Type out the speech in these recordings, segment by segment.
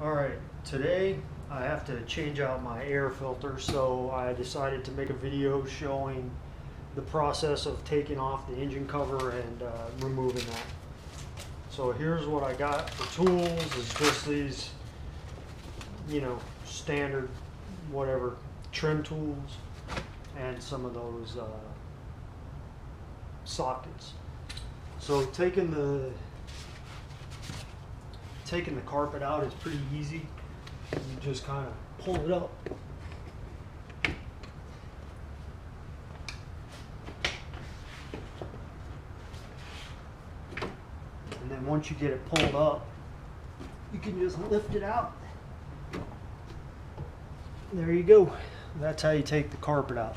Alright, today I have to change out my air filter, so I decided to make a video showing the process of taking off the engine cover and removing that. So here's what I got for tools. Is just these, standard whatever trim tools and some of those sockets. So taking the carpet out is pretty easy. You just kind of pull it up. And then once you get it pulled up, you can just lift it out. There you go. That's how you take the carpet out.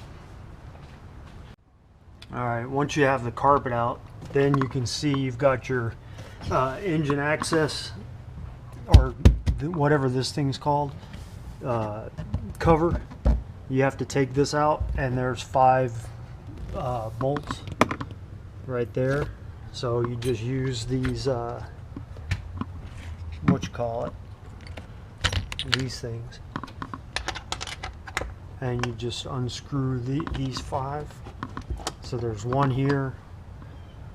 Alright, once you have the carpet out, then you can see you've got your engine access, or whatever this thing's called, cover. You have to take this out, and there's 5 bolts right there. So you just use these these things, and you just unscrew these 5. So there's one here,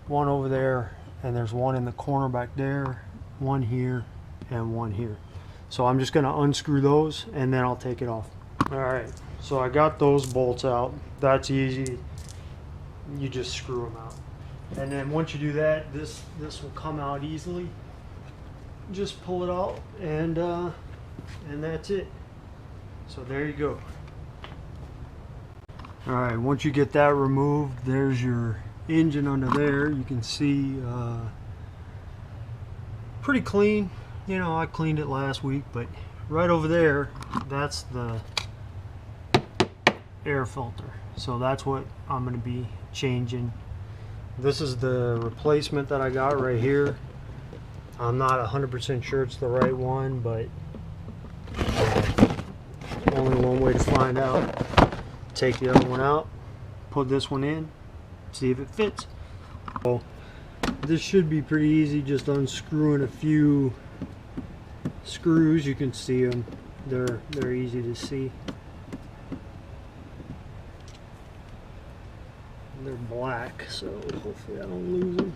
one over there, and there's one in the corner back there, one here, and one here. So I'm just going to unscrew those and then I'll take it off. Alright, so I got those bolts out. That's easy. You just screw them out. And then once you do that, this will come out easily. Just pull it out and that's it. So there you go. Alright, once you get that removed, there's your engine under there. You can see pretty clean. I cleaned it last week, but right over there, that's the air filter. So that's what I'm going to be changing. This is the replacement that I got right here. I'm not 100% sure it's the right one, but only one way to find out. Take the other one out, put this one in, see if it fits. So this should be pretty easy, just unscrewing a few screws. You can see them, they're easy to see. They're black, so hopefully I don't lose them.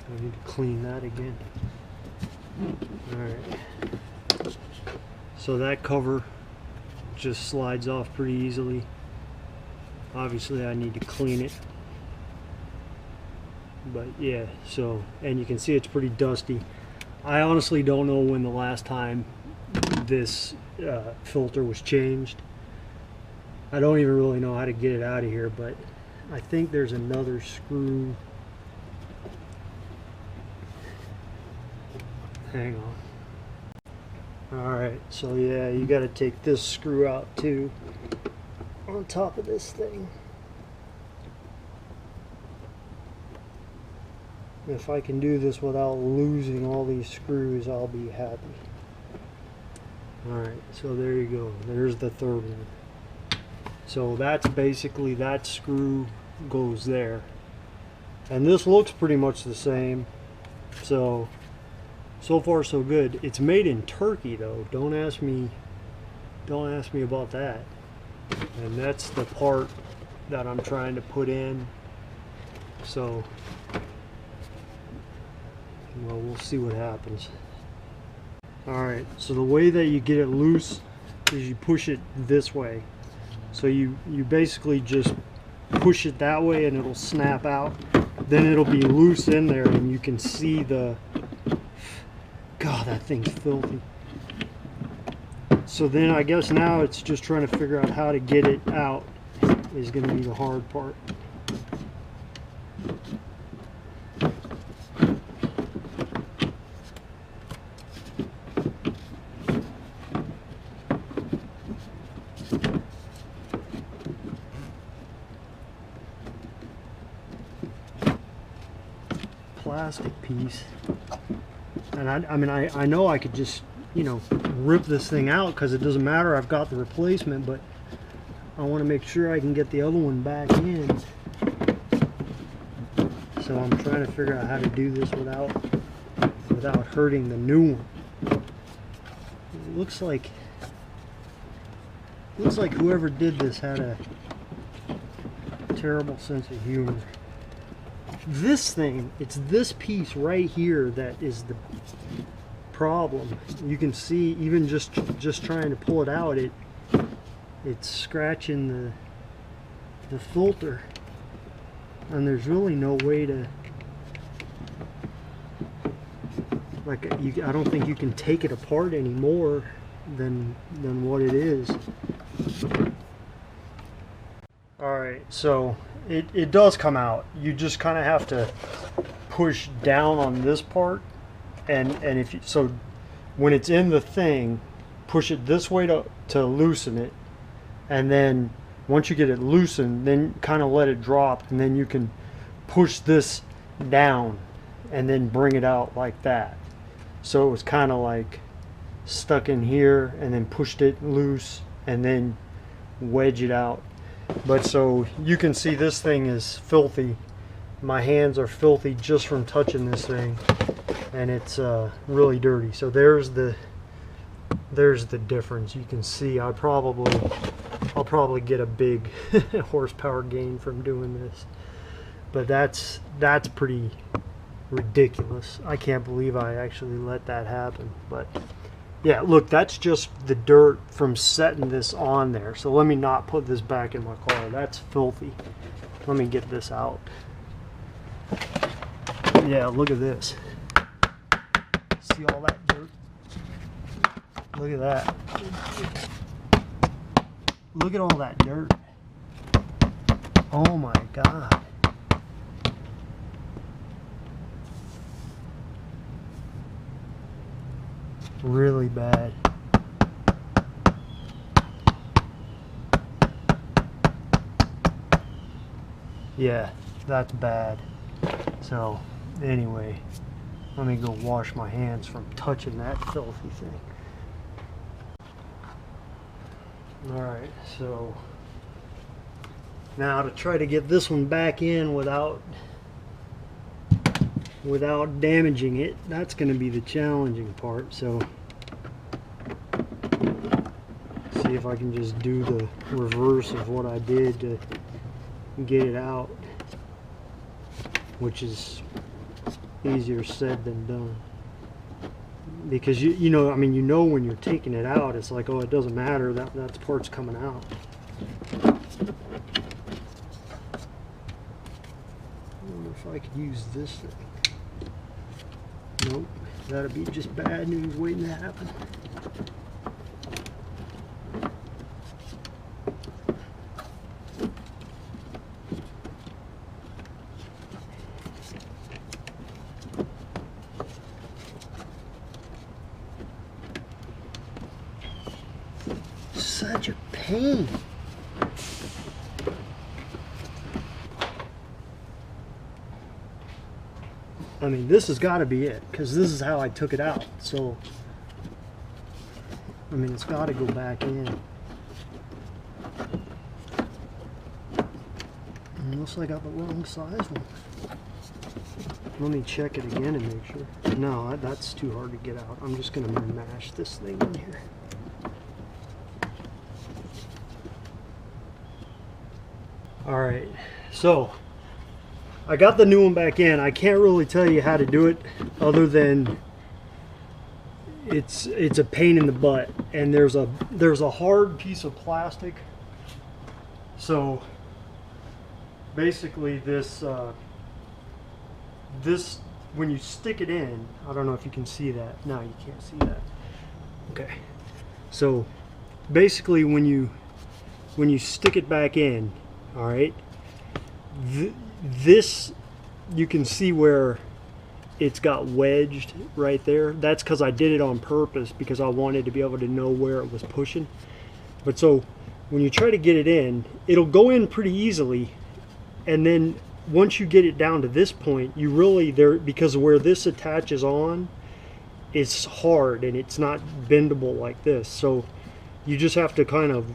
I need to clean that again. Alright. So that cover just slides off pretty easily. Obviously I need to clean it. But yeah, so, and you can see it's pretty dusty. I honestly don't know when the last time this filter was changed. I don't even really know how to get it out of here, but I think there's another screw. Hang on. Alright, so yeah, you got to take this screw out too, on top of this thing. If I can do this without losing all these screws, I'll be happy. Alright, so there you go. There's the third one. So that's basically, that screw goes there. And this looks pretty much the same. So far so good. It's made in Turkey though. Don't ask me about that. And that's the part that I'm trying to put in. So well, we'll see what happens. Alright, so the way that you get it loose is you push it this way. So you basically just push it that way and it'll snap out. Then it'll be loose in there and you can see the... God, that thing's filthy. So then I guess now it's just trying to figure out how to get it out is going to be the hard part. Plastic piece. And I mean, I know I could just you know, rip this thing out, because it doesn't matter, I've got the replacement, but I want to make sure I can get the other one back in. So I'm trying to figure out how to do this without hurting the new one. It looks like whoever did this had a terrible sense of humor. This thing, it's this piece right here that is the problem. You can see, even just trying to pull it out, it's scratching the filter, and there's really no way to, like, I don't think you can take it apart any more than what it is. Alright, so it does come out. You just kind of have to push down on this part, and if you, so when it's in the thing, push it this way to loosen it, and then once you get it loosened, then kind of let it drop, and then you can push this down and then bring it out like that. So it was kind of like stuck in here, and then pushed it loose and then wedge it out. But so you can see this thing is filthy. My hands are filthy just from touching this thing, and it's really dirty. So there's the difference. You can see I'll probably get a big horsepower gain from doing this, but that's pretty ridiculous. I can't believe I actually let that happen. But yeah, look, that's just the dirt from setting this on there. So let me not put this back in my car. That's filthy. Let me get this out. Yeah, look at this. See all that dirt? Look at that. Look at all that dirt. Oh my God. Really bad. Yeah, that's bad. So anyway, let me go wash my hands from touching that filthy thing. Alright, so now to try to get this one back in without damaging it, that's going to be the challenging part. So see if I can just do the reverse of what I did to get it out, which is easier said than done. Because you know, I mean, you know, when you're taking it out, it's like, oh, it doesn't matter, that part's coming out. I wonder if I could use this thing. Nope, that'd be just bad news waiting to happen. Such a pain. I mean, this has got to be it, because this is how I took it out. So, I mean, it's got to go back in. Unless I got the wrong size one. Let me check it again and make sure. No, that's too hard to get out. I'm just going to mash this thing in here. Alright, so I got the new one back in. I can't really tell you how to do it other than it's a pain in the butt, and there's a hard piece of plastic. So basically this when you stick it in, I don't know if you can see that. No, you can't see that. Okay. So basically when you stick it back in, all right, this, you can see where it's got wedged right there. That's because I did it on purpose, because I wanted to be able to know where it was pushing. But so when you try to get it in, it'll go in pretty easily, and then once you get it down to this point, you really, because where this attaches on, it's hard and it's not bendable like this. So you just have to kind of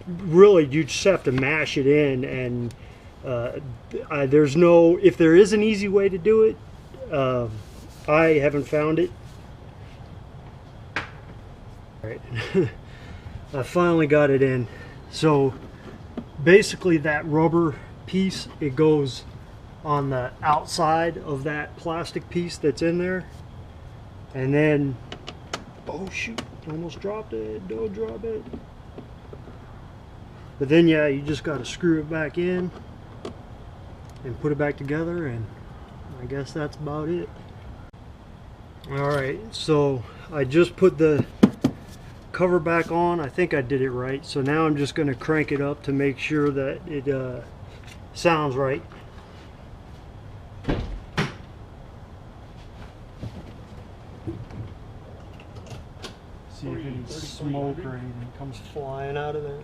really, you just have to mash it in, and there's no, if there is an easy way to do it, I haven't found it. All right. I finally got it in. So basically that rubber piece, it goes on the outside of that plastic piece that's in there, and then, oh shoot, almost dropped it, don't drop it. But then yeah, you just got to screw it back in and put it back together, and I guess that's about it. Alright, so I just put the cover back on. I think I did it right. So now I'm just going to crank it up to make sure that it sounds right. See if any smoke or anything comes flying out of there.